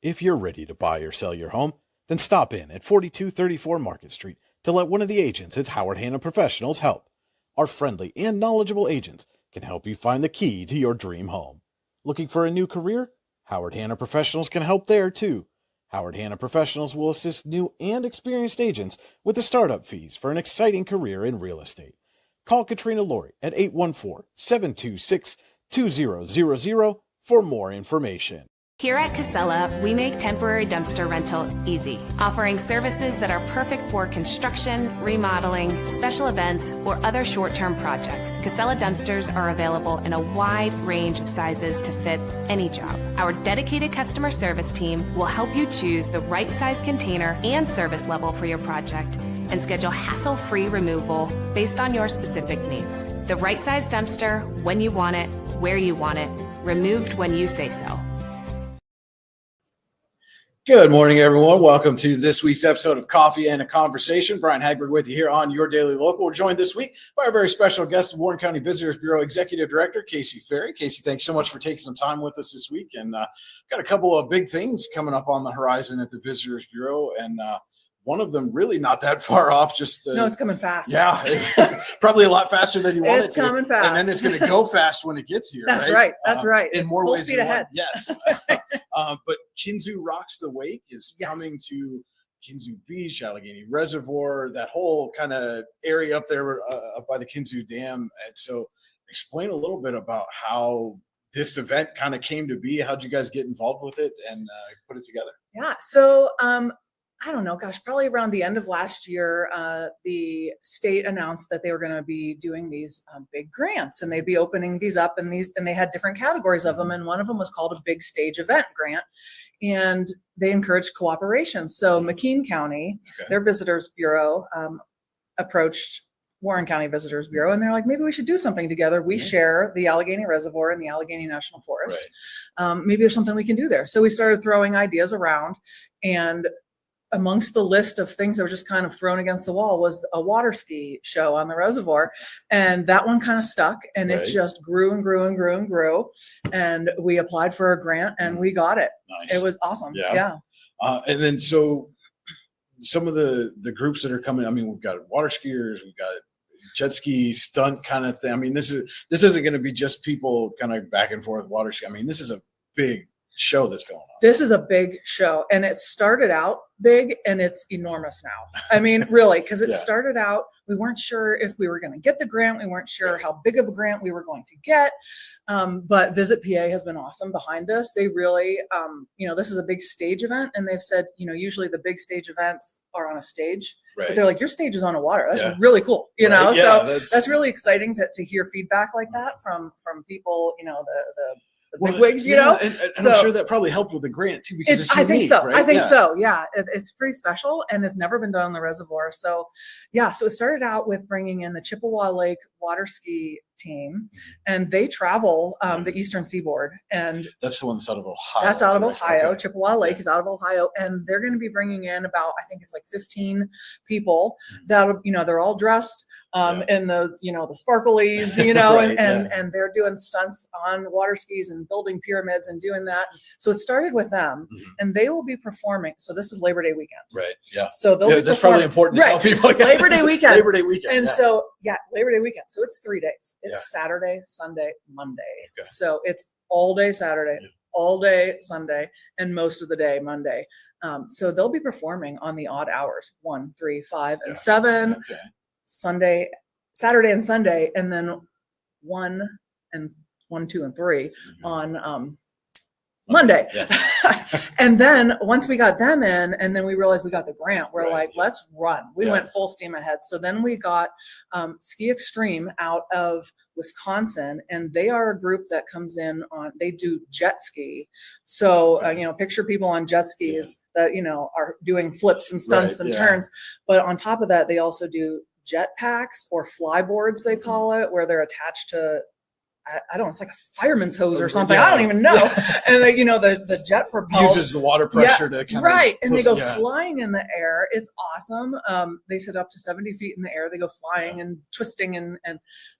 If you're ready to buy or sell your home, then stop in at 4234 Market Street to let one of the agents at Howard Hanna Professionals help. Our friendly and knowledgeable agents can help you find the key to your dream home. Looking for a new career? Howard Hanna Professionals can help there too. Howard Hanna Professionals will assist new and experienced agents with the startup fees for an exciting career in real estate. Call Katrina Laurie at 814-726-2000 for more information. Here at Casella, we make temporary dumpster rental easy, offering services that are perfect for construction, remodeling, special events, or other short-term projects. Casella dumpsters are available in a wide range of sizes to fit any job. Our dedicated customer service team will help you choose the right size container and service level for your project and schedule hassle-free removal based on your specific needs. The right size dumpster, when you want it, where you want it, removed when you say so. Good morning, everyone. Welcome to this week's episode of Coffee and a Conversation. Brian Hagberg with you here on Your Daily Local. We're joined this week by our very special guest, Warren County Visitors Bureau Executive Director, Casey Ferry. Casey, thanks so much for taking some time with us this week. And got a couple of big things coming up on the horizon at the Visitors Bureau. And one of them really not that far off. No, it's coming fast. Yeah, probably a lot faster than you want it to. It's coming fast. And then it's going to go fast when it gets here. That's right. That's right. In it's more full ways speed than ahead. one. Yes. But Kinzua Rocks the Wake is coming to Kinzua Beach, Allegheny Reservoir, that whole kind of area up there up by the Kinzua Dam. And so explain a little bit about how this event kind of came to be. How'd you guys get involved with it and put it together? Yeah. So I don't know, probably around the end of last year, the state announced that they were going to be doing these big grants, and they'd be opening these up, and they had different categories of them. And one of them was called a big stage event grant, and they encouraged cooperation. So McKean County, their Visitors Bureau, approached Warren County Visitors Bureau, and they're like, maybe we should do something together. We share the Allegheny Reservoir and the Allegheny National Forest. Right. Maybe there's something we can do there. So we started throwing ideas around, and amongst the list of things that were just kind of thrown against the wall was a water ski show on the reservoir. And that one kind of stuck, and it just grew and grew and grew and grew. And we applied for a grant and we got it. Nice. It was awesome. Yeah. And then so some of the groups that are coming, I mean, we've got water skiers, we've got jet ski stunt kind of thing. I mean, this isn't going to be just people kind of back and forth water ski. I mean, this is a big show that's going on. This is a big show, and it started out big, and it's enormous now. I mean, really, because it started out, we weren't sure if we were going to get the grant. We weren't sure how big of a grant we were going to get. But Visit PA has been awesome behind this. They really, this is a big stage event, and they've said, usually the big stage events are on a stage, but they're like, your stage is on a water. That's really cool, know? So that's really exciting to hear feedback like that from people, the big wigs, And I'm sure that probably helped with the grant too, because it's unique, I think so. right? I think so. Yeah, it's pretty special, and it's never been done on the reservoir. So, so it started out with bringing in the Chippewa Lake water ski team, and they travel the eastern seaboard, and that's the one that's out of Ohio. That's out of Ohio. Okay. Chippewa Lake is out of Ohio, and they're going to be bringing in about, I think it's like 15 people that they're all dressed in the the sparklies, and they're doing stunts on water skis and building pyramids and doing that. So it started with them, and they will be performing. So this is Labor Day weekend, right? Yeah. So they'll be that's probably important to tell people. Labor Day weekend. Labor Day weekend. And so Labor Day weekend. So it's 3 days. It's Saturday, Sunday, Monday. Okay. So it's all day Saturday, all day Sunday, and most of the day Monday. So they'll be performing on the odd hours, 1, 3, 5, and 7. Okay. Saturday and Sunday, and then 1, 2, and 3 on Monday. Yes. And then once we got them in, and then we realized we got the grant, we're like, let's run. We went full steam ahead. So then we got Ski Extreme out of Wisconsin, and they are a group that comes in they do jet ski. So, picture people on jet skis that, are doing flips and stunts and turns. But on top of that, they also do jet packs, or flyboards, they call it, where they're attached to I don't know, it's like a fireman's hose or something. Yeah. I don't even know. And like, the jet propelled. Uses the water pressure to kind right. of. And they go flying in the air. It's awesome. They sit up to 70 feet in the air. They go flying and twisting. And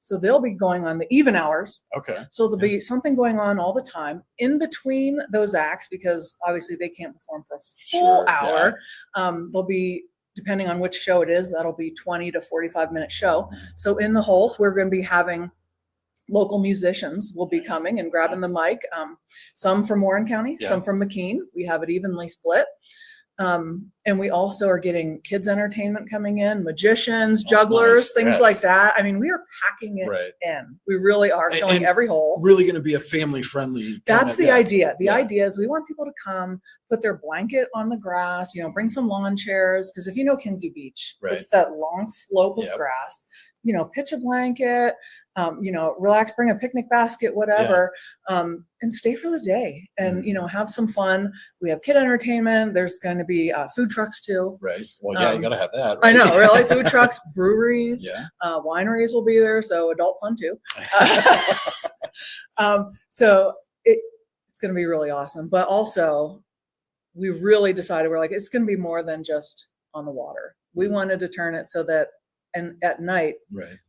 so they'll be going on the even hours. Okay. So there'll be something going on all the time in between those acts, because obviously they can't perform for a full hour. There'll be, depending on which show it is, that'll be 20 to 45-minute show. So in the halls, we're going to be having local musicians will be coming and grabbing the mic. Some from Warren County, some from McKean. We have it evenly split. And we also are getting kids entertainment coming in, magicians, jugglers, things like that. I mean, we are packing it in. We really are filling every hole. Really going to be a family friendly. That's the idea. The idea is we want people to come, put their blanket on the grass, bring some lawn chairs. Because if you know Kinzig Beach, it's that long slope of grass, pitch a blanket, relax, bring a picnic basket, whatever, and stay for the day and, have some fun. We have kid entertainment. There's going to be food trucks too. Right. Well, you got to have that. Right? I know, really. Food trucks, breweries, wineries will be there. So adult fun too. So it's going to be really awesome. But also we really decided, we're like, it's going to be more than just on the water. We wanted to turn it so that, and at night,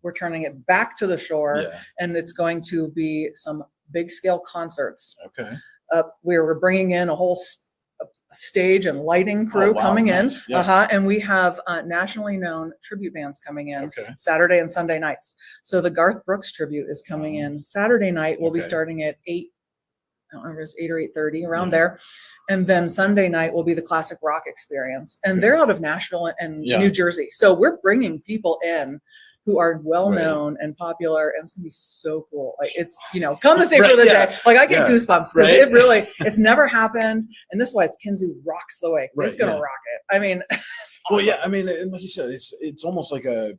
we're turning it back to the shore, and it's going to be some big scale concerts. Okay. We're bringing in a whole stage and lighting crew coming in. And we have nationally known tribute bands coming in Saturday and Sunday nights. So the Garth Brooks tribute is coming in Saturday night. We'll be starting at 8. I don't remember, it's 8 or 8:30 around there. And then Sunday night will be the classic rock experience. And they're out of Nashville and New Jersey. So we're bringing people in who are well-known and popular. And it's going to be so cool. Like it's, come and stay for the day. Like I get goosebumps because it really, it's never happened. And this is why it's Kinzig rocks the way. It's going to rock it. I mean. Well, yeah. I mean, and like you said, it's almost like a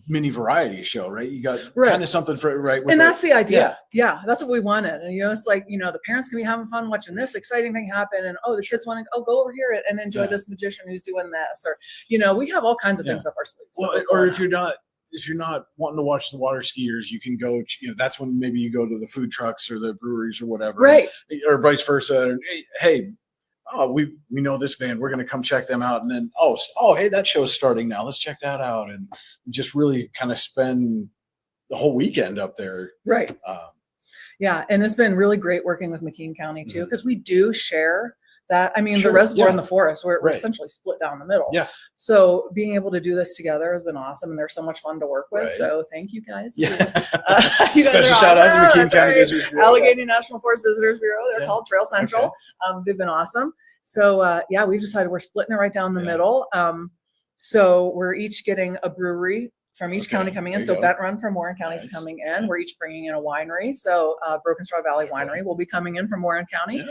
mini variety show, right? You got kind of something for and that's the idea. Yeah, that's what we wanted. And it's like, the parents can be having fun watching this exciting thing happen, and the kids want to go over here and enjoy this magician who's doing this, or we have all kinds of things up our sleeves. Well, or if you're not wanting to watch the water skiers, you can go. That's when maybe you go to the food trucks or the breweries or whatever, right? Or vice versa. And, hey. Oh, we know this band. We're going to come check them out. And then, hey, that show's starting now. Let's check that out. And just really kind of spend the whole weekend up there. Right. Yeah. And it's been really great working with McKean County too, because we do share that. I mean, the reservoir and the forest, we're essentially split down the middle. Yeah. So being able to do this together has been awesome. And they're so much fun to work with. So thank you guys. Yeah. You guys Special shout out to McKean County Visitors Bureau. Allegheny National Forest Visitors Bureau. They're called Trail Central. They've been awesome. So we've decided we're splitting it right down the middle. So we're each getting a brewery from each county coming in. So Bent Run from Warren County is coming in. We're each bringing in a winery. So Broken Straw Valley Winery will be coming in from Warren County.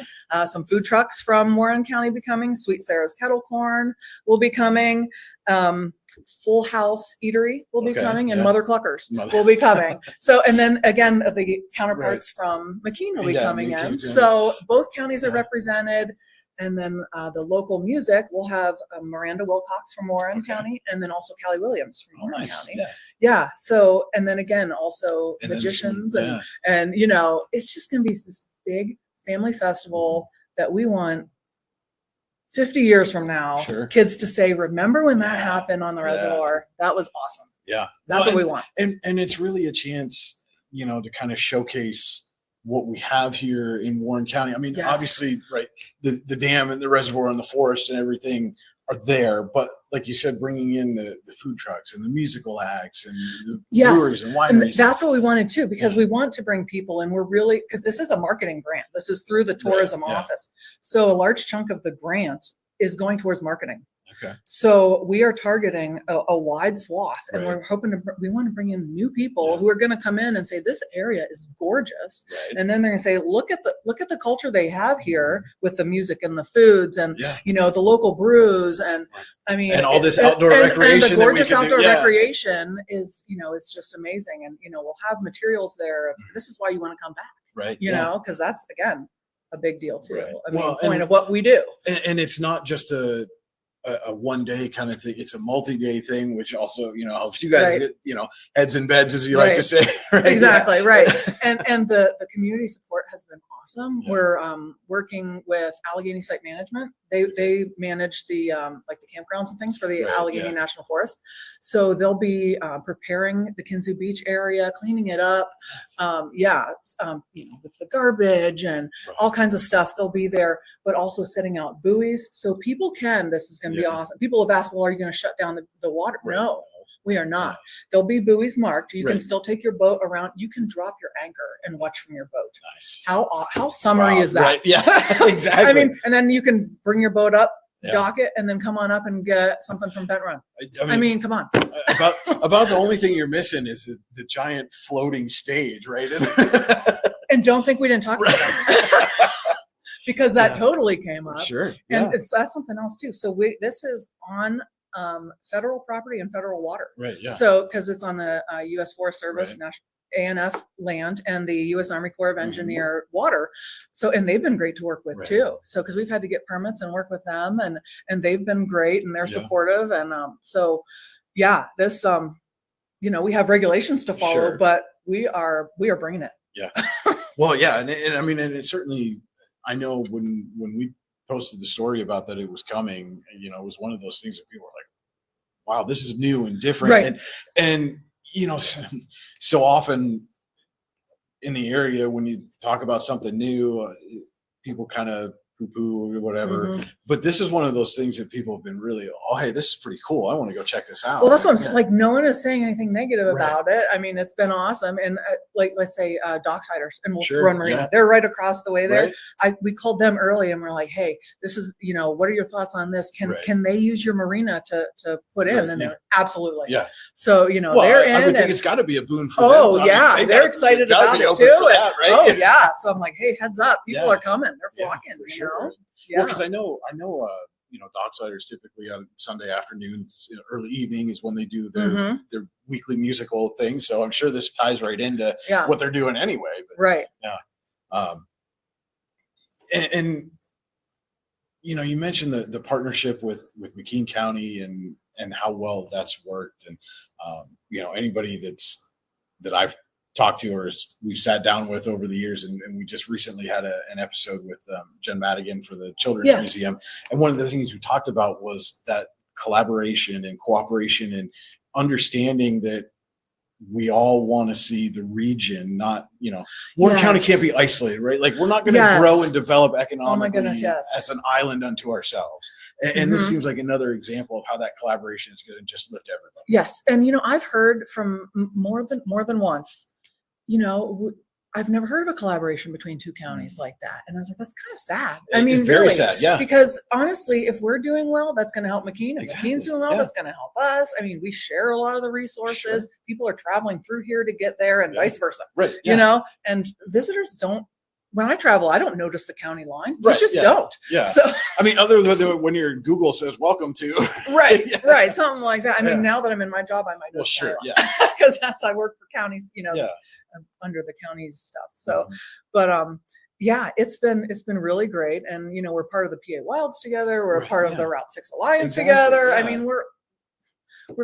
Some food trucks from Warren County be coming. Sweet Sarah's Kettle Corn will be coming. Full House Eatery will be coming, and Mother Cluckers will be coming. So, and then again, the counterparts from McKean will be coming in. So both counties are represented. And then the local music, we'll have Miranda Wilcox from Warren County, and then also Callie Williams from Warren County. Yeah. So, and then again, also magicians, and it's just going to be this big family festival that we want 50 years from now, kids to say, remember when that happened on the reservoir? That was awesome. Yeah. That's what we want. And it's really a chance, to kind of showcase what we have here in Warren County. I mean, obviously, the dam and the reservoir and the forest and everything are there, but like you said, bringing in the food trucks and the musical acts and the breweries and wineries. And that's what we wanted too, because we want to bring people, and we're really, because this is a marketing grant. This is through the tourism office. So a large chunk of the grant is going towards marketing. Okay. So we are targeting a wide swath, and we're hoping we want to bring in new people who are going to come in and say, this area is gorgeous. And then they're going to say, look at the culture they have here with the music and the foods and, the local brews. And I mean, and all this outdoor recreation. And the gorgeous outdoor recreation is, it's just amazing. And, we'll have materials there. This is why you want to come back. Right. Because that's, again, a big deal too. I mean, point of what we do. And it's not just a a one day kind of thing. It's a multi-day thing, which also, helps you guys Right. get, heads in beds, as you like to say. Right? Exactly. Right. And the community support has been awesome. Yeah. We're working with Allegheny Site Management. They manage the like the campgrounds and things for the Right, Allegheny yeah. National Forest. So they'll be preparing the Kinzu Beach area, cleaning it up. With the garbage and Right. all kinds of stuff. They'll be there, but also setting out buoys so people can. This is going to be Yeah. awesome. People have asked, well, are you going to shut down the water? Right. No. We are not. Yeah. There'll be buoys marked. You can Right. still take your boat around. You can drop your anchor and watch from your boat. Nice. How summery Wow, is that? right. Yeah, exactly. I mean, and then you can bring your boat up, Yeah. dock it, and then come on up and get something from Bent Run. I mean, come on. about the only thing you're missing is the giant floating stage, right? And don't think we didn't talk about that. Because that Yeah. totally came up. Sure. And Yeah. that's something else too. So this is on federal property and federal water. Right. Yeah. So, because it's on the U.S. Forest Service, Right. National ANF land, and the U.S. Army Corps of Mhm. Engineer water. So, and they've been great to work with Right. too. So, because we've had to get permits and work with them, and they've been great and they're Yeah. supportive. And this we have regulations to follow, Sure. but we are bringing it. Well, yeah, and I mean, and it certainly. I know when we posted the story about that it was coming, it was one of those things that people were like, "Wow, this is new and different." Right. And so often in the area when you talk about something new, people kind of poo-poo or whatever. Mhm. But this is one of those things that people have been really, hey, this is pretty cool. I want to go check this out. Well, that's what I'm saying. Yeah. Like, no one is saying anything negative Right. about it. I mean, it's been awesome. And let's say Docksiders and Sure, Run Marina, yeah. they're right across the way there. Right? We called them early and we're like, hey, this is, what are your thoughts on this? Right. Can they use your marina to put in? Right, And yeah. they're absolutely. Yeah. So, Well, they're I in. would think and- it's got to be a boon for them. Oh I mean, yeah, they they're gotta- excited gotta about be it open too. for that, right? Oh yeah, so I'm like, hey, heads up, people Yeah. are coming, they're Yeah, flocking, for sure. Yeah. Well, because I know, Docksiders typically on Sunday afternoons, early evening is when they do Mhm. their weekly musical thing. So I'm sure this ties right into Yeah. what they're doing anyway. But, Right. and you mentioned the partnership with McKean County and how well that's worked. And anybody that I've talked to or we've sat down with over the years, and we just recently had an episode with Jen Madigan for the Children's Yeah. Museum, and one of the things we talked about was that collaboration and cooperation and understanding that we all want to see the region, not Warren County Yes. can't be isolated, right? Like we're not going to Yes. grow and develop economically Oh my goodness, yes. as an island unto ourselves. And this Mhm. seems like another example of how that collaboration is going to just lift everybody. Yes, and I've heard from more than once. I've never heard of a collaboration between two counties like that, and I was like, that's kind of sad. I mean, it's very really, sad, yeah. because honestly, if we're doing well, that's going to help McKean. If Exactly, McKean's doing well, yeah. that's going to help us. I mean, we share a lot of the resources. Sure. People are traveling through here to get there, and Yeah. vice versa. Right. Yeah. And visitors don't. When I travel, I don't notice the county line. Right, You just yeah. don't. Yeah. So I mean, other than when your Google says welcome to. right, Yeah. right, something like that. I mean, Yeah. now that I'm in my job, I might Well, notice sure. the Yeah. county line because that's I work for counties. Yeah. Under the county's stuff. So, Mhm. but yeah, it's been really great, and we're part of the PA Wilds together. We're Right, part of yeah. the Route 6 Alliance Exactly, together. I yeah. mean, we're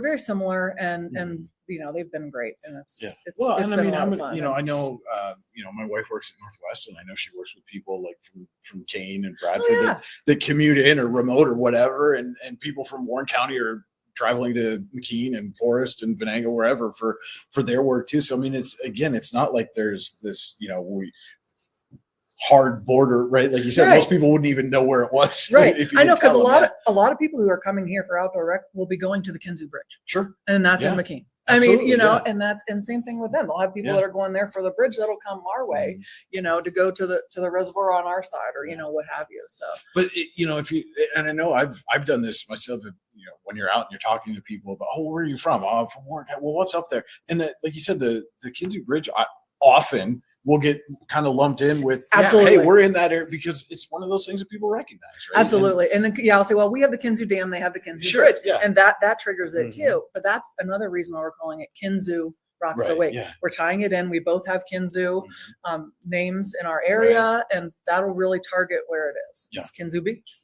very similar, and Mhm. they've been great, and it's Yeah. it's Well, it's and I been mean, a lot how of many, fun. I know, my wife works at Northwest, and I know she works with people like from Kane and Bradford Oh, yeah. that commute in or remote or whatever, and people from Warren County are traveling to McKean and Forest and Venango, wherever for their work too. So I mean, it's not like there's this, hard border, right? Like you said, Right. most people wouldn't even know where it was. Right, if you I know, didn't because tell them. a lot of people who are coming here for outdoor rec will be going to the Kinzu Bridge, Sure. and that's in Yeah. McKean. I mean, Absolutely, yeah. and same thing with them. They'll have people Yeah. that are going there for the bridge that'll come our way, to go to the reservoir on our side, or Yeah. what have you. So But if you, and I know I've done this myself. When you're out and you're talking to people about, where are you from? Oh, I'm from Warren. Well, what's up there? And like you said, the Kinzu Bridge often will get kind of lumped in with, Absolutely. hey, we're in that area, because it's one of those things that people recognize, right? absolutely, and then I'll say, well, we have the Kinzu Dam, they have the Kinzu Sure, Bridge, yeah. and that triggers it Mhm. too. But that's another reason why we're calling it Kinzu Rocks the Right, Wake. yeah. We're tying it in. We both have Kinzu Mhm. names in our area, and that'll really target where it is. Yeah. It's Kinzu Beach.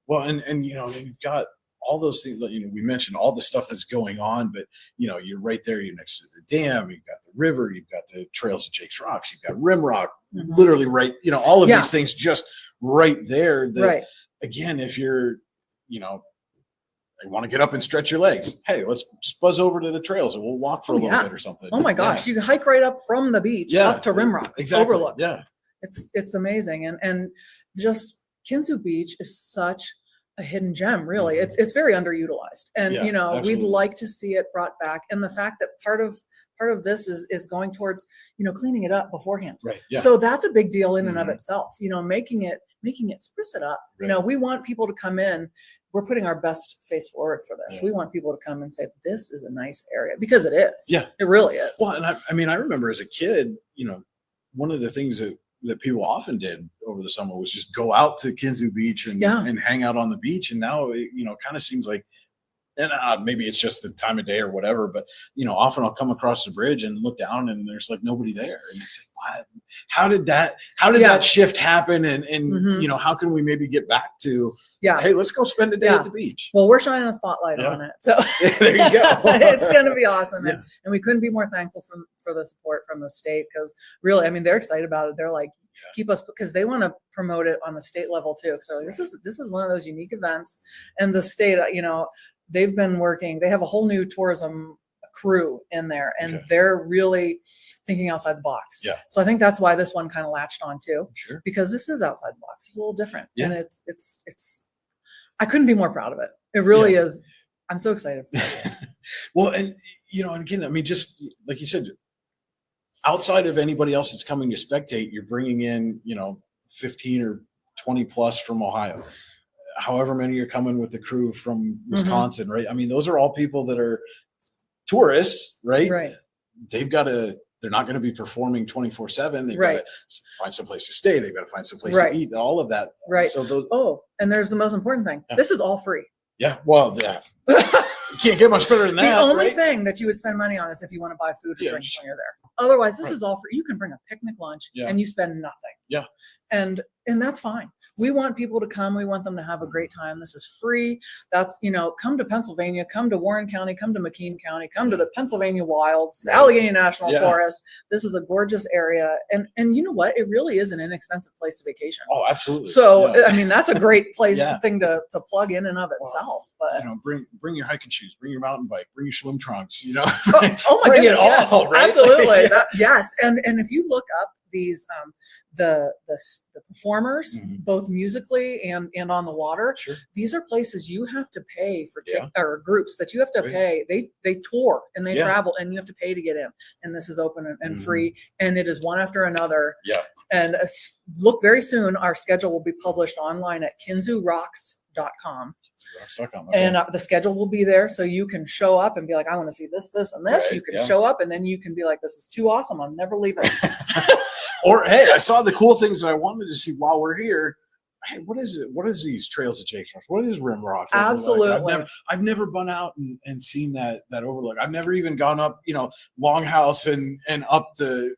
Well, and you've got all those things, we mentioned all the stuff that's going on, but you're right there. You're next to the dam. You've got the river. You've got the trails of Jake's Rocks. You've got Rimrock, literally right. All of these things just right there. That, again, if you're, they want to get up and stretch your legs. Hey, let's just buzz over to the trails and we'll walk for a little bit or something. Oh my gosh, you can hike right up from the beach up to Rimrock. Exactly. Overlook. Yeah, it's amazing, and just Kinzu Beach is such a hidden gem. Really, it's very underutilized, and absolutely. we'd like to see it brought back. And the fact that part of this is going towards cleaning it up beforehand. Right. Yeah. So that's a big deal in and of itself. Making it spruce it up. Right. We want people to come in. We're putting our best face forward for this. We want people to come and say, this is a nice area, because it is. Yeah, it really is. Well, and I remember as a kid, one of the things that people often did over the summer was just go out to Kinzu Beach and hang out on the beach. And now, it kind of seems like, and maybe it's just the time of day or whatever, but often I'll come across the bridge and look down and there's like nobody there, and it's like, what? How did that shift happen? And how can we maybe get back to, hey, let's go spend a day at the beach? Well, we're shining a spotlight on it, so there you go. It's going to be awesome, and we couldn't be more thankful for the support from the state, because really, they're excited about it. They're like, keep us, because they want to promote it on the state level too. So this is one of those unique events, and the state, they've been working. They have a whole new tourism crew in there, and they're really thinking outside the box. Yeah. So I think that's why this one kind of latched on too, sure. because this is outside the box. It's a little different, yeah. and it's. I couldn't be more proud of it. It really is. I'm so excited. Well, and and again, just like you said, outside of anybody else that's coming to spectate, you're bringing in 15 or 20 plus from Ohio. However many are coming with the crew from Wisconsin, right? Those are all people that are tourists, right? Right. They're not going to be performing 24/7. They've got to find some place to stay. They've got to find some place to eat, all of that. Right. So and there's the most important thing. Yeah. This is all free. Yeah. Well, yeah. You can't get much better than that. The only right? thing that you would spend money on is if you want to buy food or drinks when you're there. Otherwise, this is all free. You can bring a picnic lunch and you spend nothing. Yeah. And that's fine. We want people to come. We want them to have a great time. This is free. That's, come to Pennsylvania, come to Warren County, come to McKean County, come to the Pennsylvania Wilds, the Allegheny National Forest. This is a gorgeous area. And you know what? It really is an inexpensive place to vacation. Oh, absolutely. So, that's a great place thing to plug in and of itself. But bring your hiking shoes, bring your mountain bike, bring your swim trunks, Oh my bring goodness, it all, right? Absolutely. Yes. And if you look up these the performers, both musically and on the water, these are places you have to pay for or groups that you have to pay. They tour and they travel, and you have to pay to get in, and this is open and free, and it is one after another. And look, very soon our schedule will be published online at kinzurocks.com. And the schedule will be there, so you can show up and be like, I want to see this, this, and this. You can show up, and then you can be like, this is too awesome, I'm never leaving. Or, hey, I saw the cool things that I wanted to see while we're here. Hey, what is it? What is these trails of Jake's Rocks? What is Rimrock? Absolutely. I've never gone out and seen that overlook. I've never even gone up, Longhouse and up the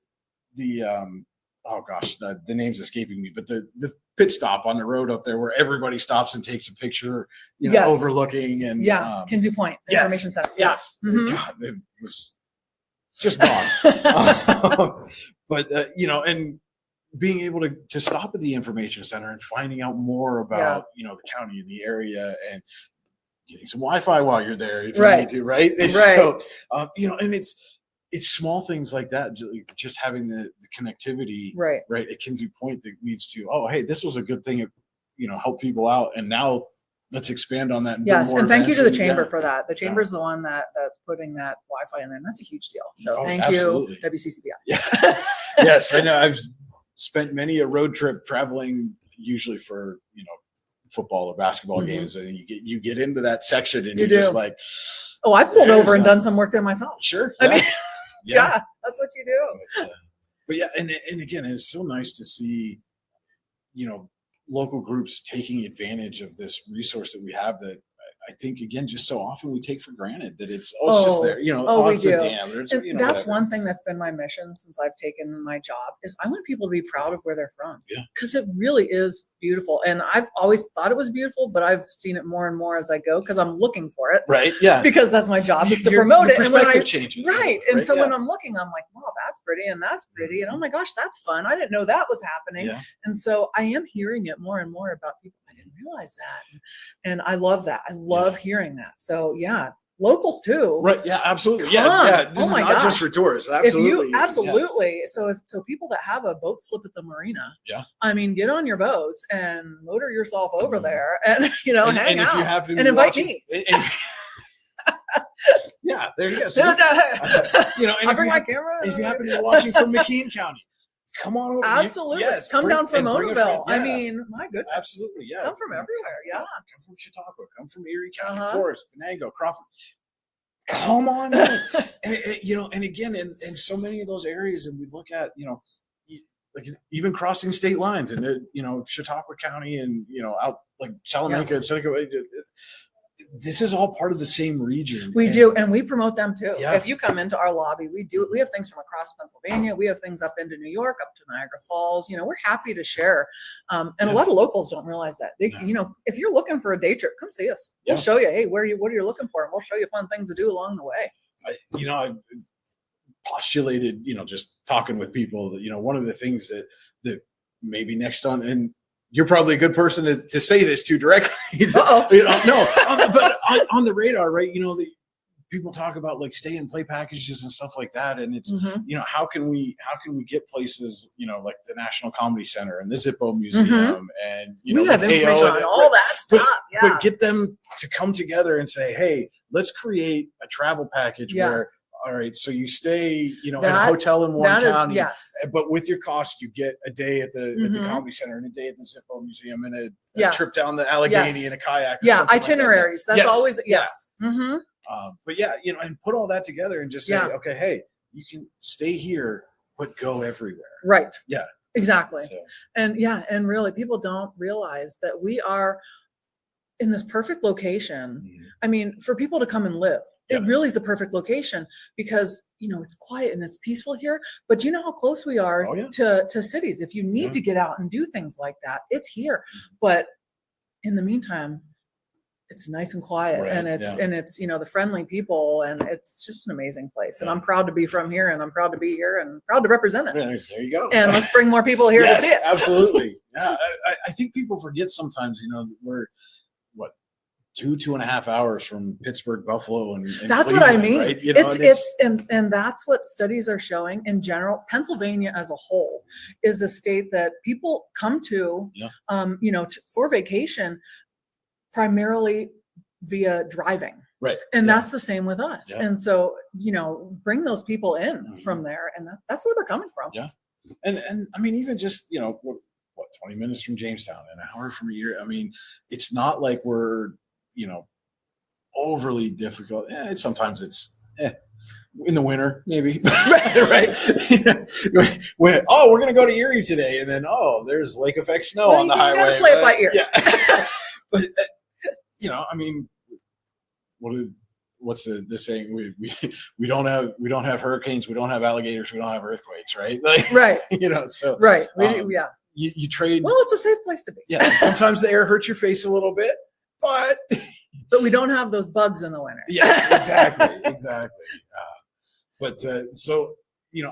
oh gosh, the name's escaping me, but the pit stop on the road up there where everybody stops and takes a picture, overlooking and Kinzu Point Information Center. Yes. God, it was just gone. But and being able to stop at the information center and finding out more about the county and the area, and getting some Wi-Fi while you're there if you need to, right? And so, and it's small things like that, just having the connectivity right at Kinzu Point that leads to, oh, hey, this was a good thing, help people out, and now let's expand on that. And thank you to the chamber for that. The chamber is the one that's putting that Wi-Fi in there, and that's a huge deal. So thank you, WCCBI. Yeah. Yes, I know. I've spent many a road trip traveling, usually for football or basketball games, and you get into that section and you're just like, oh, I've pulled over and done some work there myself. Sure. I mean, that's what you do. But and again, it's so nice to see, local groups taking advantage of this resource that we have that I think again, just so often we take for granted that it's just there, we it's the do. dam. There's, And that's whatever. one thing that's been my mission since I've taken my job is I want people to be proud of where they're from. Yeah. Because it really is beautiful. And I've always thought it was beautiful, but I've seen it more and more as I go because I'm looking for it. Right. Yeah. Because that's my job is to Your promote it. And when perspective changes. right. And so Yeah. when I'm looking, I'm like, wow, that's pretty and that's pretty. And oh my gosh, that's fun. I didn't know that was happening. Yeah. And so I am hearing it more and more about people. I didn't realize that. And I love that. I love hearing that. So yeah, locals too. Right. Yeah, absolutely. Come Yeah. on. Yeah. This is my not gosh. just for tourists. Absolutely. Absolutely. So people that have a boat slip at the marina, Yeah. I mean, get on your boats and motor yourself over there and, hang and out if you happen to and be invite watching, me. yeah, there you go. So, I'll bring my camera. if you happen to be watching from McKean County, come on over. Absolutely. Yes, Come down from and bring a Monaville. friend. I Yeah. mean, my goodness. Absolutely. Yeah. Come from everywhere. Yeah. Come from Chautauqua. Come from Erie County, Uh-huh. Forest, Venango, Crawford. Come on in. and again, in so many of those areas, and we look at, like even crossing state lines and, Chautauqua County and, out like Salamanca and Seneca. This is all part of the same region. We do, and we promote them too. Yeah. If you come into our lobby, we have things from across Pennsylvania. We have things up into New York, up to Niagara Falls. We're happy to share. And a lot of locals don't realize that. They, if you're looking for a day trip, come see us. We'll show you, hey, what are you looking for? And we'll show you fun things to do along the way. I postulated, just talking with people that, one of the things that maybe next on, and you're probably a good person to say this to directly. But on the radar, right? People talk about like stay and play packages and stuff like that, and it's how can we get places like the National Comedy Center and the Zippo Museum and we have information on all that stuff. But get them to come together and say, hey, let's create a travel package where. All right, so you stay, in a hotel in one county, but with your cost, you get a day at the Comedy Center and a day at the Zippo Museum and a trip down the Allegheny in a kayak. Itineraries. Like that. That's always Mm-hmm. But and put all that together and just say, okay, hey, you can stay here, but go everywhere. Right. Yeah. Exactly. So. And really, people don't realize that we are in this perfect location. Mm-hmm. I mean, for people to come and live, it really is the perfect location because, it's quiet and it's peaceful here, but you know how close we are to cities. If you need to get out and do things like that, it's here. But in the meantime, it's nice and quiet and it's the friendly people and it's just an amazing place. And I'm proud to be from here and I'm proud to be here and proud to represent it. Yeah, there you go. And let's bring more people here to see it. Absolutely. Yeah. I think people forget sometimes, we're 2.5 hours from Pittsburgh, Buffalo, and that's Cleveland, what I mean. Right? And that's what studies are showing in general. Pennsylvania as a whole is a state that people come to, for vacation, primarily via driving. Right. And that's the same with us. Yeah. And so, bring those people in from there, and that's where they're coming from. Yeah. And I mean, even just 20 minutes from Jamestown, an hour from here. I mean, it's not like we're overly difficult. Sometimes it's in the winter, maybe. Right. We're going to go to Erie today. And then, there's lake effect snow on the highway. You gotta play it by ear. Yeah. But, I mean, what's the saying? We don't have hurricanes. We don't have alligators. We don't have earthquakes. Right. Like, right. So. Right. You trade. Well, it's a safe place to be. Yeah. Sometimes the air hurts your face a little bit, but we don't have those bugs in the winter. Yes, exactly. So,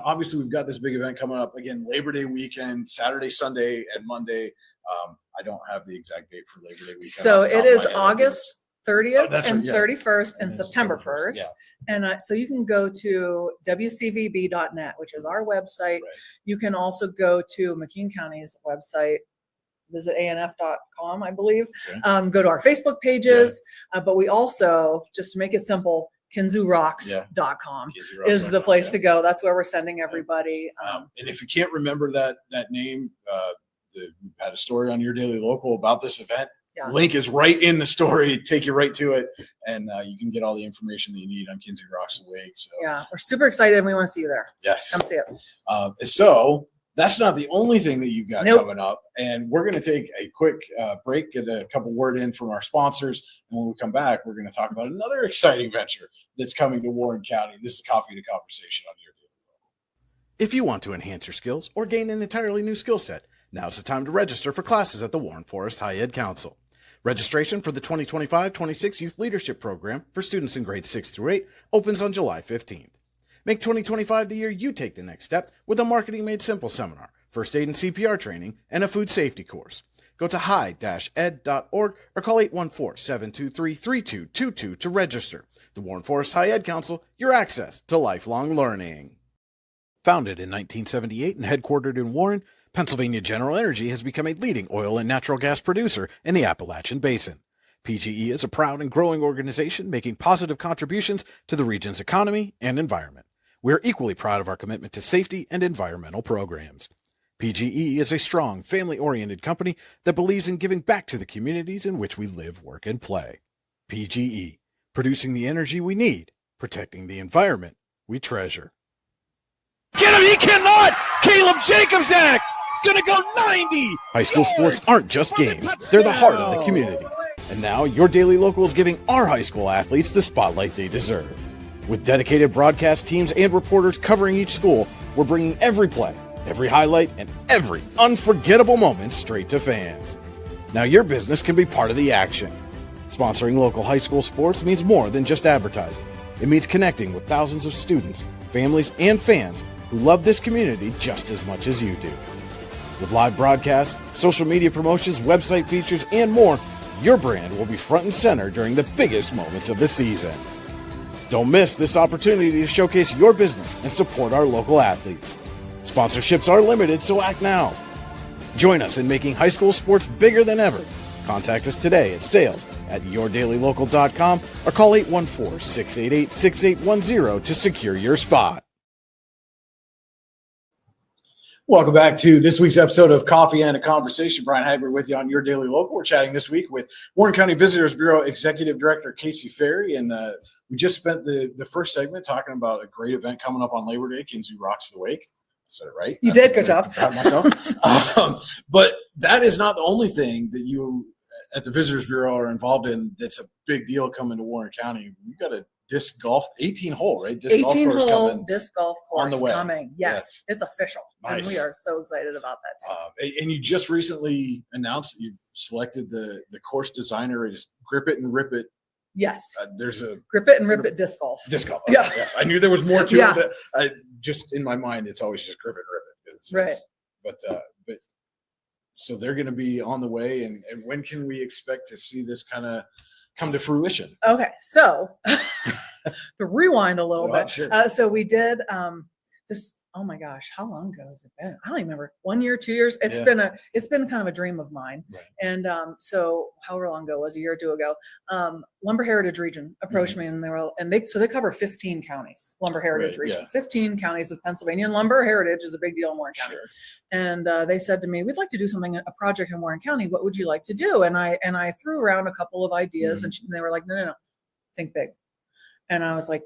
obviously we've got this big event coming up again, Labor Day weekend, Saturday, Sunday, and Monday. I don't have the exact date for Labor Day weekend. So it is August 30th and 31st and then September 1st. Yeah. And so you can go to wcvb.net, which is our website. Right. You can also go to McKean County's website, visit anf.com, I believe. Okay. Go to our Facebook pages. Yeah. But we also, just to make it simple, kinzurocks.com is the place to go. That's where we're sending everybody. And if you can't remember that name, we've had a story on Your Daily Local about this event. Yeah. Link is right in the story. Take you right to it, and you can get all the information that you need on Kinsey Rocks and Wake. So yeah, we're super excited, and we want to see you there. Yes, come see it. So That's not the only thing that you've got Nope. coming up. And we're going to take a quick break, get a couple word in from our sponsors. And when we come back, we're going to talk about another exciting venture that's coming to Warren County. This is Coffee to Conversation on your Daily Local. If you want to enhance your skills or gain an entirely new skill set, now's the time to register for classes at the Warren Forest High Ed Council. Registration for the 2025-26 Youth Leadership Program for students in grades 6 through 8 opens on July 15th. Make 2025 the year you take the next step with a Marketing Made Simple seminar, first aid and CPR training, and a food safety course. Go to high-ed.org or call 814-723-3222 to register. The Warren Forest High Ed Council, your access to lifelong learning. Founded in 1978 and headquartered in Warren, Pennsylvania General Energy has become a leading oil and natural gas producer in the Appalachian Basin. PGE is a proud and growing organization making positive contributions to the region's economy and environment. We are equally proud of our commitment to safety and environmental programs. PGE is a strong, family-oriented company that believes in giving back to the communities in which we live, work, and play. PGE, producing the energy we need, protecting the environment we treasure. Get him! He cannot! Caleb Jacobzak! Gonna go 90! High school sports aren't just games. They're the heart of the community. And now, your Daily Local is giving our high school athletes the spotlight they deserve. With dedicated broadcast teams and reporters covering each school, we're bringing every play, every highlight, and every unforgettable moment straight to fans. Now your business can be part of the action. Sponsoring local high school sports means more than just advertising. It means connecting with thousands of students, families, and fans who love this community just as much as you do. With live broadcasts, social media promotions, website features, and more, your brand will be front and center during the biggest moments of the season. Don't miss this opportunity to showcase your business and support our local athletes. Sponsorships are limited, so act now. Join us in making high school sports bigger than ever. Contact us today at sales@yourdailylocal.com or call 814-688-6810 to secure your spot. Welcome back to this week's episode of Coffee and a Conversation. Brian Hagberg with you on your Daily Local. We're chatting this week with Warren County Visitors Bureau Executive Director Casey Ferry, and we just spent the first segment talking about a great event coming up on Labor Day, Kinsey Rocks the Wake. I said it right. You did. Good job. Proud of myself. But that is not the only thing that you at the Visitors Bureau are involved in that's a big deal coming to Warren County. We've got a disc golf 18-hole, right? 18-hole disc golf course on the way. Coming. Yes, it's official. Nice. And we are so excited about that too. And you just recently announced that you selected the course designer. It's Grip It and Rip It. Yes. There's a Grip It and Rip It disc golf. disc golf. Yeah. Yes. I knew there was more to Yeah. it. That just in my mind, it's always just Grip It and Rip It. Right. But so they're going to be on the way. And when can we expect to see this kind of come to fruition? Okay, so to rewind a little Well, bit. sure. So we did this. Oh my gosh, how long ago has it been? I don't even remember. 1 year, 2 years. It's been kind of a dream of mine. Right. And so however long ago it was, a year or two ago, Lumber Heritage Region approached me, and they cover 15 counties. Lumber Heritage Right, Region, yeah. 15 counties of Pennsylvania, and Lumber Heritage is a big deal in Warren County. Sure. And they said to me, "We'd like to do a project in Warren County. What would you like to do?" And I threw around a couple of ideas, and they were like, "No, think big." And I was like,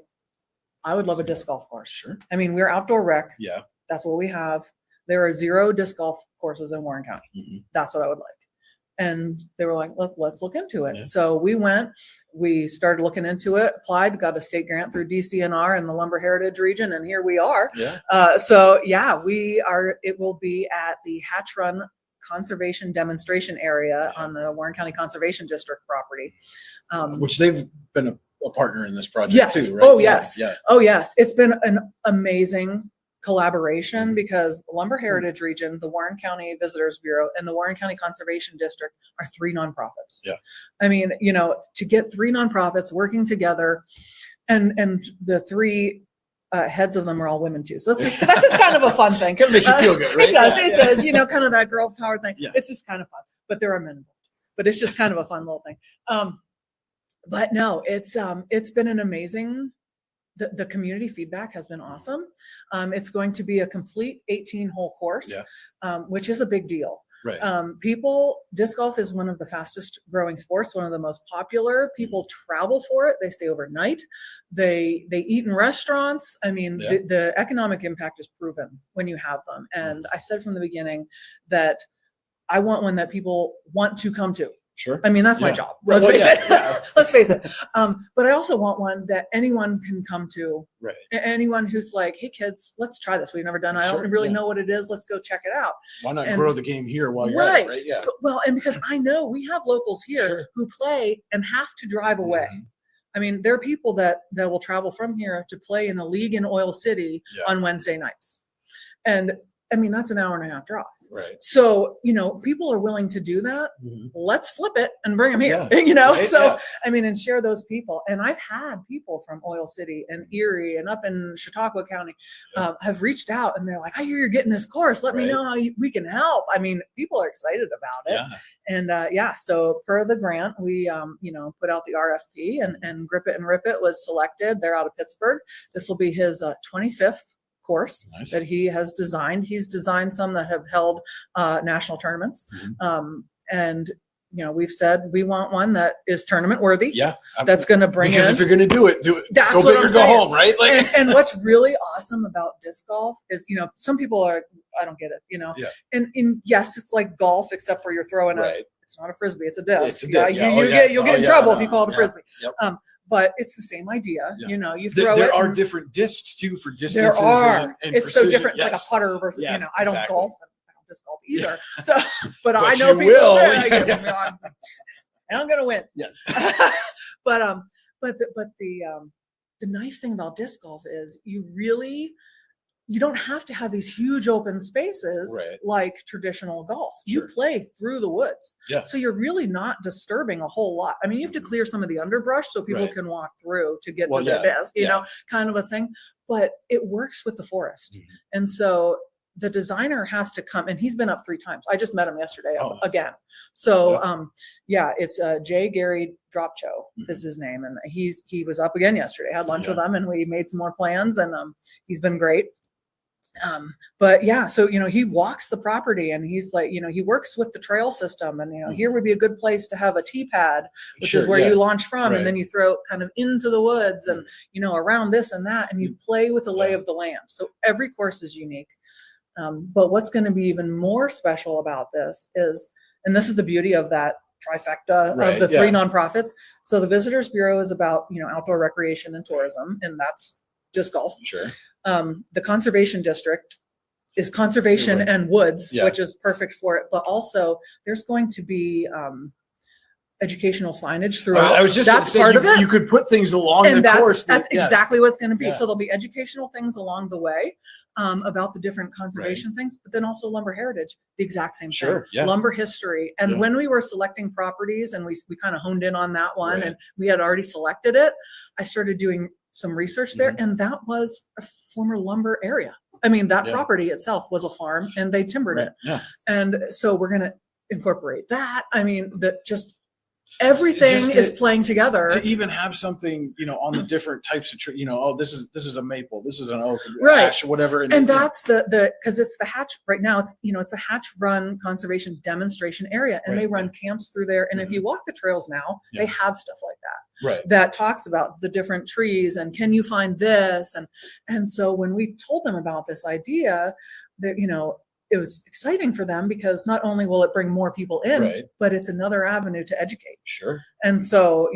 "I would love a disc golf course." Sure. I mean, we're outdoor rec. Yeah. That's what we have. There are 0 disc golf courses in Warren County. Mm-hmm. That's what I would like. And they were like, let's look into it. Yeah. So we started looking into it, applied, got a state grant through DCNR and the Lumber Heritage Region, and here we are. Yeah. It will be at the Hatch Run Conservation Demonstration Area on the Warren County Conservation District property. Which they've been a partner in this project Yes. too, right? Oh, yes. Yeah. Oh, yes. It's been an amazing collaboration because the Lumber Heritage Region, the Warren County Visitors Bureau, and the Warren County Conservation District are 3 nonprofits. Yeah. I mean, to get 3 nonprofits working together, and the 3 heads of them are all women too. So that's just kind of a fun thing. Kind of makes you feel good, right? It does. Yeah, It yeah. does. Kind of that girl power thing. Yeah. It's just kind of fun. But there are men involved. But it's just kind of a fun little thing. But no, it's been an amazing. The community feedback has been awesome. It's going to be a complete 18-hole course, Yeah. which is a big deal. Right. Disc golf is one of the fastest growing sports, one of the most popular. People travel for it. They stay overnight. They eat in restaurants. I mean, the economic impact is proven when you have them. And I said from the beginning that I want one that people want to come to. Sure. I mean, that's my job. Let's face it. Let's face it. But I also want one that anyone can come to. Right. Anyone who's like, hey, kids, let's try this. We've never done it. I don't really know what it is. Let's go check it out. Why not grow the game here while you're at it, right? Yeah. Well, and because I know we have locals here who play and have to drive away. I mean, there are people that will travel from here to play in a league in Oil City on Wednesday nights. And I mean, that's an hour and a half drive. Right. So, people are willing to do that. Let's flip it and bring them here, I mean, and share those people. And I've had people from Oil City and Erie and up in Chautauqua County have reached out and they're like, I hear you're getting this course. Let me know how we can help. I mean, people are excited about it. And so per the grant, we, put out the RFP and Grip It and Rip It was selected. They're out of Pittsburgh. This will be his 25th course that he has designed. He's designed some that have held national tournaments. And we've said we want one that is tournament worthy. Yeah. That's going to bring because if you're going to do it. That's go what big I'm or saying. Go home, right? Like, and what's really awesome about disc golf is, some people are, I don't get it, and yes, it's like golf, except for you're throwing it's not a Frisbee, it's a disc. You'll get in trouble if you call it a Frisbee. But it's the same idea. You throw there are different discs too for distances. There are. And it's precision. so different. It's like a putter versus, I don't golf. I don't disc golf either. So, but I But know you people. will. And I'm going to win. Yes. But the nice thing about disc golf is you don't have to have these huge open spaces like traditional golf. You play through the woods. So you're really not disturbing a whole lot. I mean, you have to clear some of the underbrush so people can walk through to get to their best, kind of a thing. But it works with the forest. And so the designer has to come, and he's been up 3 times. I just met him yesterday again. So it's Jay Gary Dropcho is his name. And he was up again yesterday. I had lunch with him and we made some more plans, and he's been great. So he walks the property and he's like, he works with the trail system, and here would be a good place to have a tee pad, which is where you launch from, and then you throw kind of into the woods and around this and that, and you play with the lay of the land. So every course is unique. But what's going to be even more special about this is, and this is the beauty of that trifecta of the 3 nonprofits. So the Visitors Bureau is about outdoor recreation and tourism, and that's disc golf. Sure. The conservation district is conservation and woods, which is perfect for it. But also there's going to be educational signage throughout. I was just that's part of it. You could put things along the course. That's exactly what it's going to be. So there'll be educational things along the way about the different conservation things, but then also lumber heritage, the exact same thing. Lumber history. And when we were selecting properties and we kind of honed in on that one and we had already selected it, I started doing some research there, and that was a former lumber area. I mean, that property itself was a farm and they timbered it. And so we're going to incorporate that. I mean, that just everything is playing together. To even have something, on the different types of tree, this is a maple, this is an oak, ash, whatever. And that's because it's the Hatch right now. It's it's the Hatch Run Conservation Demonstration Area, and they run camps through there. And if you walk the trails now, they have stuff like that. That talks about the different trees and can you find this, and so when we told them about this idea, that it was exciting for them because not only will it bring more people in, but it's another avenue to educate. Sure. And so,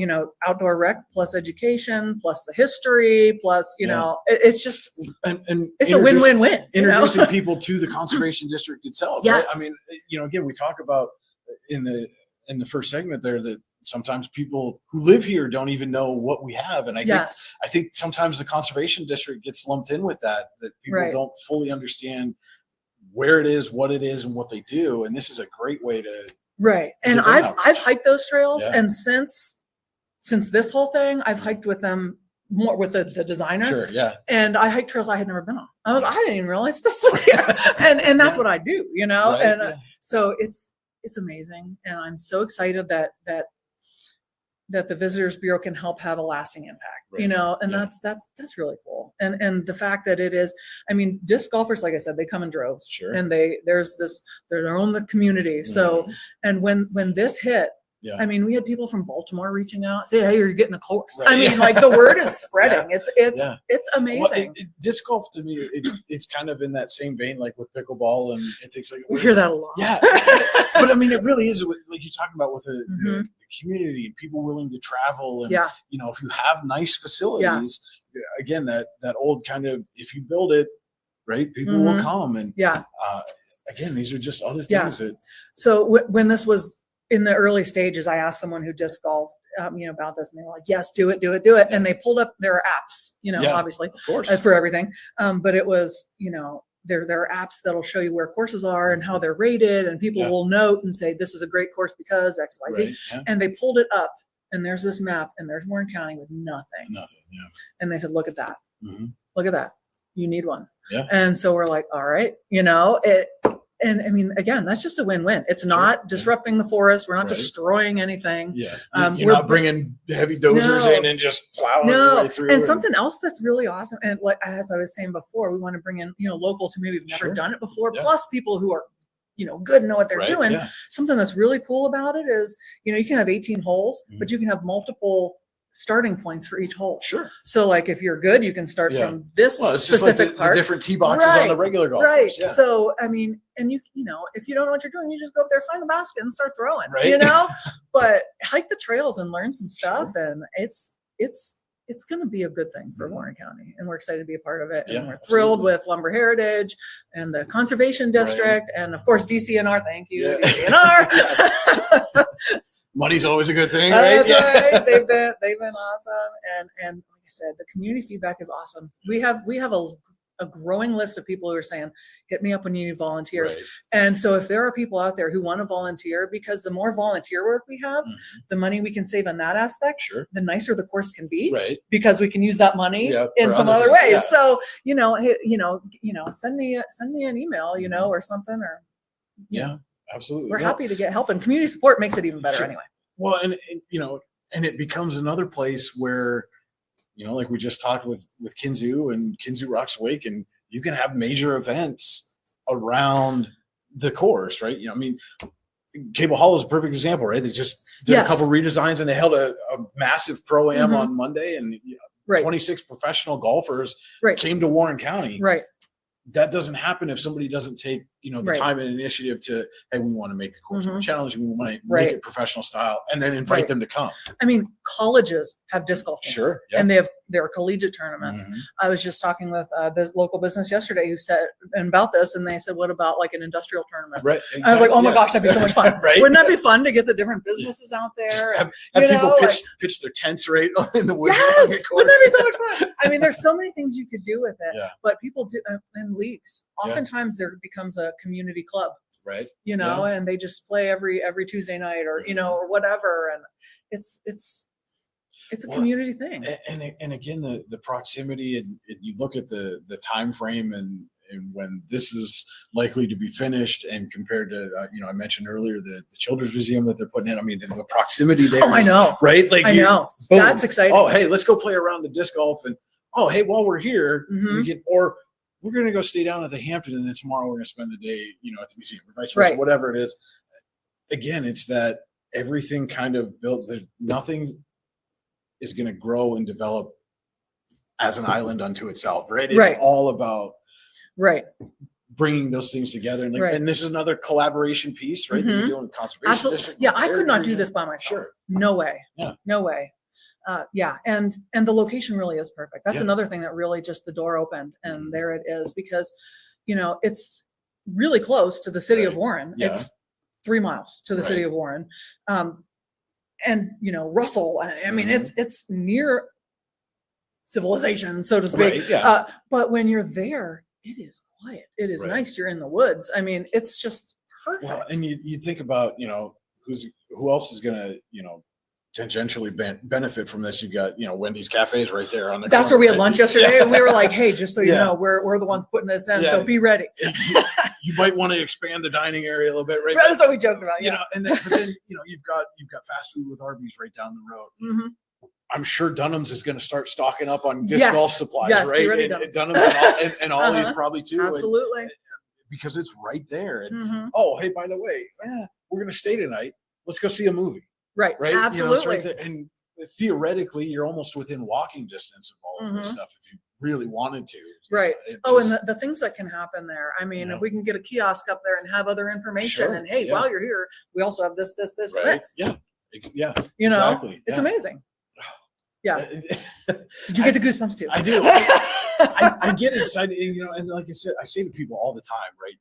outdoor rec plus education plus the history plus, it's just, and it's a win-win-win. Introducing people to the conservation district itself. Yes. Right? I mean, again, we talk about in the first segment there that sometimes people who live here don't even know what we have. And I think sometimes the conservation district gets lumped in with that people don't fully understand where it is, what it is, and what they do. And this is a great way to And I've hiked those trails, and since this whole thing, I've hiked with them more with the designer. Sure, yeah. And I hiked trails I had never been on. I didn't even realize this was here. and that's what I do, So it's amazing, and I'm so excited that that the Visitors Bureau can help have a lasting impact, Right. you know, and Yeah. that's really cool. And the fact that it is, I mean, disc golfers, like I said, they come in droves, Sure. and they're their own community. So, Mhm. and when this hit, Yeah. I mean, we had people from Baltimore reaching out, say, hey, you're getting a course. Right. I mean, like the word is spreading. Yeah. It's amazing. Well, disc golf to me, it's kind of in that same vein, like with pickleball and things like. We hear that a lot. Yeah, but I mean, it really is like you're talking about with the Mhm. community and people willing to travel, and Yeah. you know, if you have nice facilities, again, that old kind of, if you build it right, people will Mhm. come, and Yeah. again, these are just other Yeah. things that. So when this was in the early stages, I asked someone who disc golfed, you know, about this, and they were like, yes, do it. Yeah. And they pulled up their apps, you know, Yeah. obviously Of course. for everything. But it was, you know, there are apps that'll show you where courses are and how they're rated, and people Yeah. will note and say, this is a great course because X, Y, Z. Right. Yeah. And they pulled it up, and there's this map, and there's Warren County with nothing. Nothing. Yeah. And they said, look at that. Mm-hmm. Look at that. You need one. Yeah. And so we're like, all right, you know, and I mean, again, that's just a win-win. It's not Yeah. disrupting the forest. We're not Right. destroying anything. Yeah. We're You're not bringing heavy dozers No. in and just plowing your way through. And something else that's really awesome, and like as I was saying before, we want to bring in, you know, locals who maybe have never Sure. done it before, Yeah. plus people who are, you know, good and know what they're Right, doing. yeah. Something that's really cool about it is, you know, you can have 18 holes, Mhm. but you can have multiple starting points for each hole. Sure. So like if you're good, you can start Yeah. from this Well, it's just like specific the part. different tee boxes on the Right, regular golf Right. course. Yeah. So, I mean, and you know, if you don't know what you're doing, you just go up there, find the basket and start throwing, Right. you know, but hike the trails and learn some stuff. And it's going to be a good thing for Mhm. Warren County, and we're excited to be a part of it. Yeah, And we're thrilled absolutely. with Lumber Heritage and the Conservation District. And of course, DCNR. Thank you, Yeah. DCNR. Money's always a good thing, right? That's Yeah. right. They've been awesome. And like I said, the community feedback is awesome. We have a growing list of people who are saying, hit me up when you need volunteers. Right. And so if there are people out there who want to volunteer, because the more volunteer work we have, Mhm. the money we can save on that aspect, Sure. the nicer the course can be, Right. because we can use that money Yeah, in for some other other things, ways. yeah. So, you know, send me an email, you know, or something, or you Yeah. know, Absolutely. we're No. happy to get help, and community support makes it even better Sure. anyway. Well, and you know, and it becomes another place where, you know, like we just talked with Kinzu and Kinzu Rocks Wake, and you can have major events around the course, right? You know, I mean, Cable Hall is a perfect example, right? They just did Yes. a couple redesigns, and they held a massive pro-am Mhm. on Monday, and Right. 26 professional golfers Right. came to Warren County. Right. That doesn't happen if somebody doesn't take, you know, the Right. time and initiative to, hey, we want to make the course more Mhm. challenging, we want to Right. make it professional style, and then invite Right. them to come. I mean, colleges have disc golf teams, Sure, yeah. and there are collegiate tournaments. Mhm. I was just talking with a local business yesterday who said about this, and they said, "What about like an industrial tournament?" Right. I was like, "Oh my yeah. gosh, that'd be so much fun! Right? Wouldn't that be fun to get the different businesses out Just there?" have you people know, pitch their tents right in the woods. Yes, along the wouldn't that be so course. much fun? I mean, there's so many things you could do with it, Yeah. but people do in leagues. Yeah. Oftentimes, there becomes a community club, Right. you know, and they just play every Tuesday night, or you know, or whatever, and it's a Well, community thing. And again, the proximity, and you look at the time frame, and when this is likely to be finished, and compared to you know, I mentioned earlier the children's museum that they're putting in. I mean, the proximity there. Oh, I is- know. right? Like I know. boom. That's exciting. Oh, hey, let's go play around the disc golf, and oh, hey, while we're here, Mhm. we can, or we're going to go stay down at the Hampton, and then tomorrow we're going to spend the day, you know, at the museum, or vice versa, Right. whatever it is. Again, it's that everything kind of builds. That nothing is going to grow and develop as an island unto itself, right? It's Right. all about Right. bringing those things together, and Right. and this is another collaboration piece, right? That you're Mhm. doing with conservation Absolutely. district. Yeah, I could not do Heritage this Region. by myself. Sure. No way. Yeah. No way. Yeah, and the location really is perfect. That's Yeah. another thing that really just the door opened, and Mhm. there it is, because you know it's really close to the city of Right. Warren. Yeah. It's 3 miles to the city Right. of Warren, and you know Russell. I mean, Mhm. it's near civilization, so to speak. Right, yeah. But when you're there, it is quiet. It is Right. nice. You're in the woods. I mean, it's just perfect. Well, and you think about, you know, who else is going to, you know, tangentially benefit from this. You've got, Wendy's Cafes right there on the That's corner, where we had right? lunch yesterday, and we were like, hey, just so you Yeah. know, we're the ones putting this in, Yeah. so be ready. You might want to expand the dining area a little bit, right? That's what we joked about. You Yeah. know, but then you've got fast food with Arby's right down the road. Mhm. I'm sure Dunham's is going to start stocking up on disc Yes. golf supplies, Yes, be right? ready, And Dunham's. Dunham's and Ollie's Uh-huh. probably too. Absolutely. Because it's right there. And Mhm. oh, hey, by the way, we're going to stay tonight. Let's go see a movie, Right. right? Absolutely. It's right there. And theoretically, you're almost within walking distance of all of this Mhm. stuff if you really wanted to. Right. It Oh, just- and the things that can happen there. I mean, Yeah. if we can get a kiosk up there and have other information, Sure, and hey, yeah. while you're here, we also have this, and right? this. Yeah. Yeah. You know, exactly. it's Yeah. amazing. Yeah. Did you I- get the goosebumps too? I do. I get excited, and like I said, I say to people all the time, right?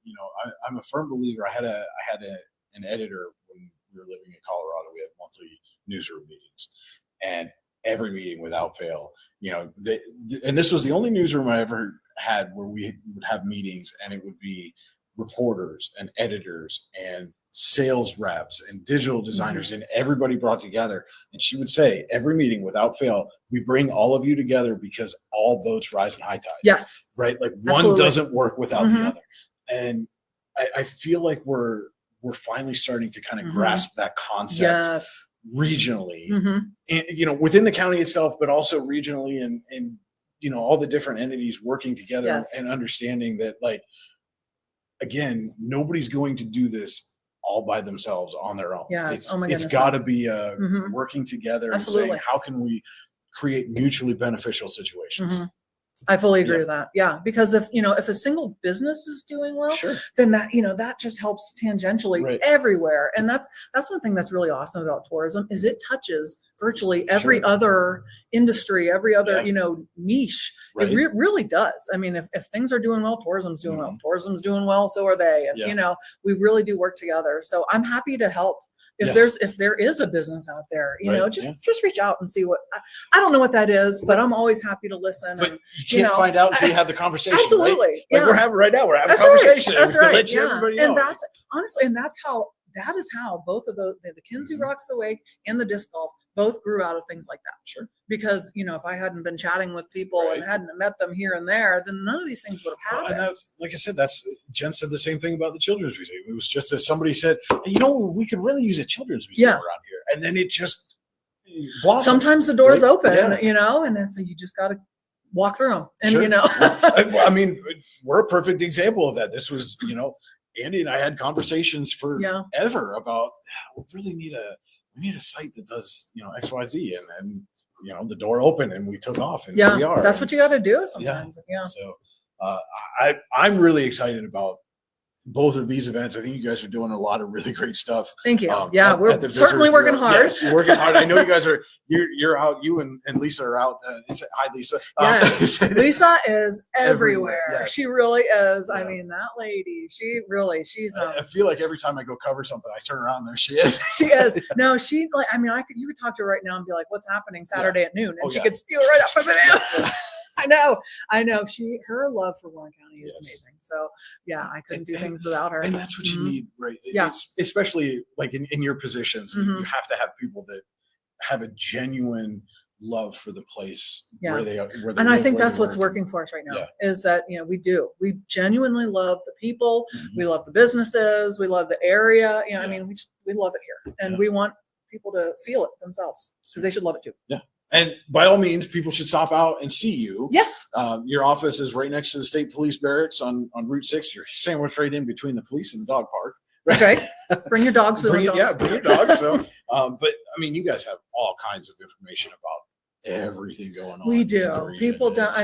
I'm a firm believer. I had an editor when we were living in Colorado. We had monthly newsroom meetings, and every meeting without fail, and this was the only newsroom I ever had where we would have meetings, and it would be reporters and editors and sales reps and digital designers and everybody brought together. And she would say, every meeting without fail, we bring all of you together because all boats rise in high tides. Yes. Right. Like one Absolutely. doesn't work without Mhm. the other. And I feel like we're finally starting to kind of Mhm. grasp that concept Yes. regionally, hmm and, within the county itself, but also regionally and all the different entities working together Yes. and understanding that, like, again, nobody's going to do this all by themselves on their own. Yes. Oh my It's goodness. got to be Mhm. working together Absolutely. and saying, how can we create mutually beneficial situations? Mhm. I fully agree Yeah. with that. Yeah. Because if a single business is doing well, Sure. then that just helps tangentially Right. everywhere. And that's one thing that's really awesome about tourism is it touches virtually every Sure. other industry, every other, Yeah. niche. Right. It really does. I mean, if things are doing well, tourism's doing well. Mhm. If tourism's doing well, so are they. And, Yeah. we really do work together. So I'm happy to help. If Yes. there is a business out there, Right, just reach out and see what, I don't know what that is, but I'm always happy to listen. But and, you can't find out until you have the conversation. absolutely. Right? Like Yeah. we're having right now. We're having That's a conversation. Right. That's to right. let you Yeah. everybody know. And that's honestly, that is how both of the Kinsey Mhm. Rocks the Wake and the disc golf both grew out of things like that. Sure. Because, if I hadn't been chatting with people Right. and hadn't met them here and there, then none of these things would have Well, happened. and that's, like I said, Jen said the same thing about the Children's Museum. It was just as somebody said, hey, we could really use a Children's Museum Yeah. around here. And then it just blossomed. Sometimes the door's Right? open, Yeah. and it's you just got to walk through them. And, Sure. I I mean, we're a perfect example of that. This was, Andy and I had conversations Yeah. forever about, we really need a site that does, X, Y, Z. And the door opened and we took off and here we are. That's what you got to do sometimes. Yeah. So I'm really excited about both of these events. I think you guys are doing a lot of really great stuff. Thank you. At We're the certainly Visitors working Bureau. hard. Yes, you're working hard. I know you guys are. You're out. You and Lisa are out. Hi, Lisa. Yes. Lisa is everywhere. Yes. She really is. I Yeah. mean, that lady, she's I feel like every time I go cover something, I turn around and there she is. she is. No, you could talk to her right now and be like, what's happening Saturday at noon? And Oh, she yeah. could spew right up with it. I know. Her love for Warren County is Yes. amazing. So yeah, I couldn't do things without her. And that's what you Mhm. need, right? Yeah. It's, especially like in your positions, you Mhm. have to have people that have a genuine love for the place Yeah. where they are. Where they And I live, think where that's they what's work. working for us right now Yeah. is that, we genuinely love the people. Mhm. We love the businesses. We love the area. I Yeah. mean, we love it here and Yeah. we want people to feel it themselves because they should love it too. And by all means, people should stop out and see you. Yes. Your office is right next to the state police barracks on Route 6. You're sandwiched right in between the police and the dog park. That's right. Bring your dogs. We Bring love it, dogs. yeah, bring your dogs. So, but I mean, you guys have all kinds of information about everything going on. We do. wherever you're People in it. don't. So,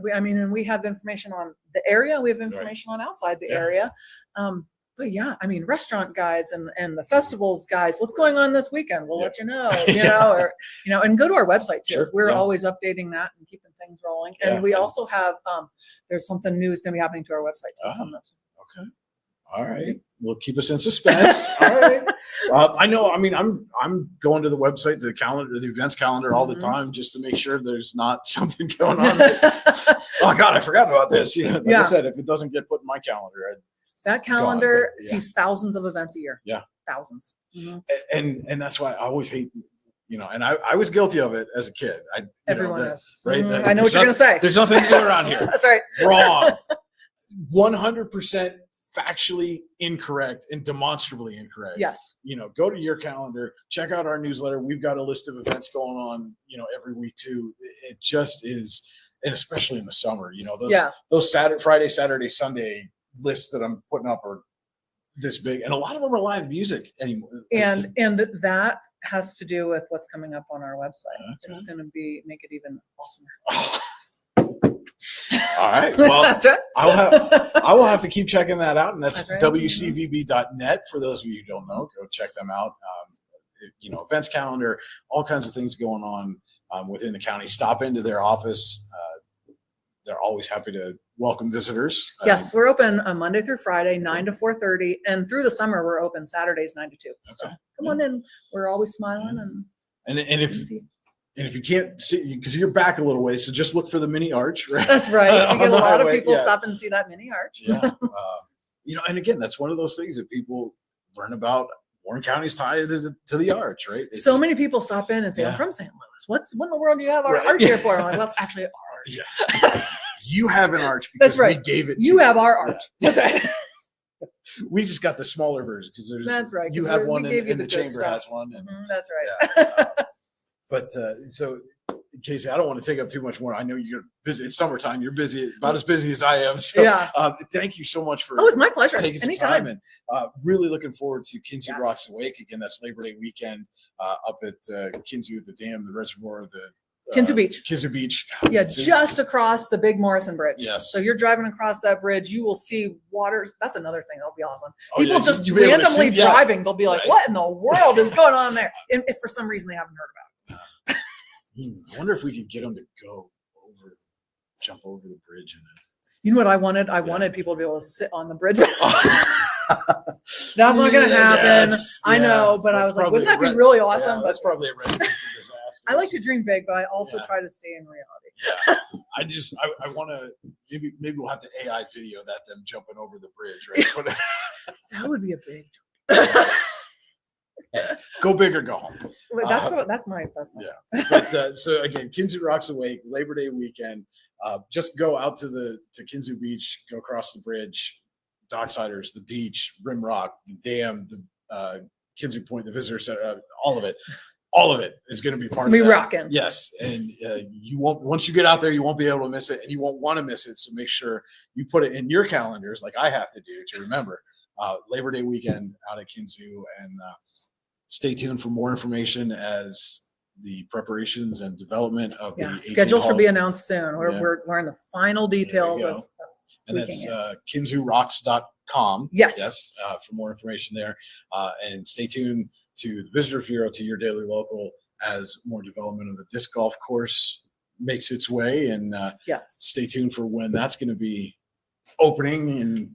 yeah. And we have information on the area. We have information on outside the Yeah. area. But yeah, restaurant guides and the festivals guides. What's going on this weekend? We'll Yeah. let you know. Yeah. And go to our website too. Sure, We're yeah. always updating that and keeping things rolling. Yeah. And we also have there's something new is going to be happening to our website too, Ah. coming up soon. Okay. All right. Well, keep us in suspense. All right. I know. I mean, I'm going to the website, the calendar, the events calendar all the Mhm. time just to make sure there's not something going on. Oh God, I forgot about this. Like Yeah. I said, if it doesn't get put in my calendar, That calendar but, yeah. sees thousands of events a year. Yeah. Thousands. Mhm. and that's why I always hate and I was guilty of it as a kid. Everyone is. Right. Mhm. I know what you're going to say. There's nothing to do around here. That's right. Wrong. 100% factually incorrect and demonstrably incorrect. Yes. Go to your calendar, check out our newsletter. We've got a list of events going on, every week too. It just is, and especially in the summer, those Friday, Saturday, Sunday lists that I'm putting up are this big, and a lot of them are live music anymore. And that has to do with what's coming up on our website. Okay. It's going to make it even awesomer. All right. Well, right. I will have to keep checking that out, and that's right. WCVB.net. For those of you who don't know, go check them out. Events calendar, all kinds of things going on within the county. Stop into their office. They're always happy to welcome visitors. Yes, we're open Monday through Friday, 9 to 4:30, and through the summer we're open Saturdays 9 to 2. Okay. So come on in. We're always smiling and if you can't see, because you're back a little ways, so just look for the mini arch. Right? That's right. We get a lot of people stop and see that mini arch. Yeah. And again, that's one of those things that people learn about. Warren County's tied to the arch, right? So many people stop in and say, I'm from St. Louis. What in the world do you have our arch here for? I'm like, well, it's actually our arch. Yeah. You have an arch because we gave it to you. Have our arch. Yeah. That's right. We just got the smaller version because that's right. You have one and the chamber has one. And, that's right. Yeah. But so, Casey, I don't want to take up too much more. I know you're busy. It's summertime. You're busy, about as busy as I am. So, thank you so much for. It's my pleasure. Taking some time and really looking forward to Kinsey Rocks Awake again. That's Labor Day weekend up at Kinsey, the dam, the reservoir, the Kinzu Beach. Kinzu Beach. Yeah, just across the big Morrison Bridge. Yes. So you're driving across that bridge, you will see water. That's another thing. That'll be awesome. Oh, People just randomly driving. They'll be like, what in the world is going on there? And if for some reason they haven't heard about it. I wonder if we could get them to jump over the bridge. You know what I wanted? I wanted people to be able to sit on the bridge. That's not going to happen. I know, but I was like, wouldn't that be really awesome? Yeah, that's probably a recipe for disaster. I like to dream big, but I also try to stay in reality. Yeah. I want to, maybe we'll have to AI video them jumping over the bridge, right? That would be a big jump. Go big or go home. That's my. Yeah. But, so again, Kinzu Rocks Awake, Labor Day weekend. Just go out to Kinzu Beach, go across the bridge, Docksiders, the beach, Rim Rock, the dam, the Kinzu Point, the visitor center, all of it. All of it is going to be part of it. It's going to be rocking. Yes. And you won't, once you get out there, you won't be able to miss it, and you won't want to miss it. So make sure you put it in your calendars like I have to do to remember. Labor Day weekend out at Kinzu, and stay tuned for more information as the preparations and development of the schedule should be announced soon. We're in the final details of and that's kinzurocks.com. Yes. For more information there. And stay tuned to the Visitor Bureau, to your daily local, as more development of the disc golf course makes its way. And stay tuned for when that's going to be opening, and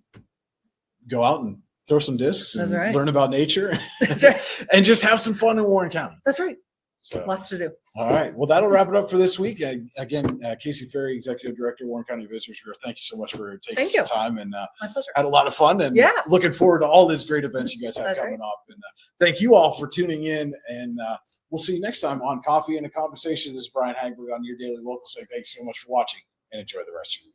go out and throw some discs and learn about nature. That's right. And just have some fun in Warren County. That's right. So, lots to do. All right. Well, that'll wrap it up for this week. Again, Casey Ferry, Executive Director, Warren County Visitors Bureau. Thank you so much for taking some time. And my pleasure. Had a lot of fun, and looking forward to all these great events you guys have coming up. And thank you all for tuning in. And we'll see you next time on Coffee and a Conversation. This is Brian Hagberg on your daily local. So thanks so much for watching, and enjoy the rest of your week.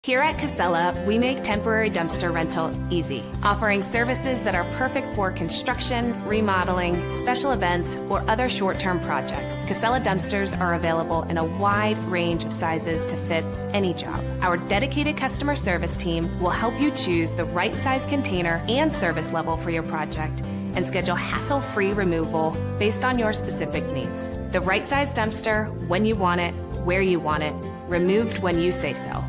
Here at Casella, we make temporary dumpster rental easy, offering services that are perfect for construction, remodeling, special events, or other short-term projects. Casella dumpsters are available in a wide range of sizes to fit any job. Our dedicated customer service team will help you choose the right size container and service level for your project, and schedule hassle-free removal based on your specific needs. The right size dumpster, when you want it, where you want it, removed when you say so.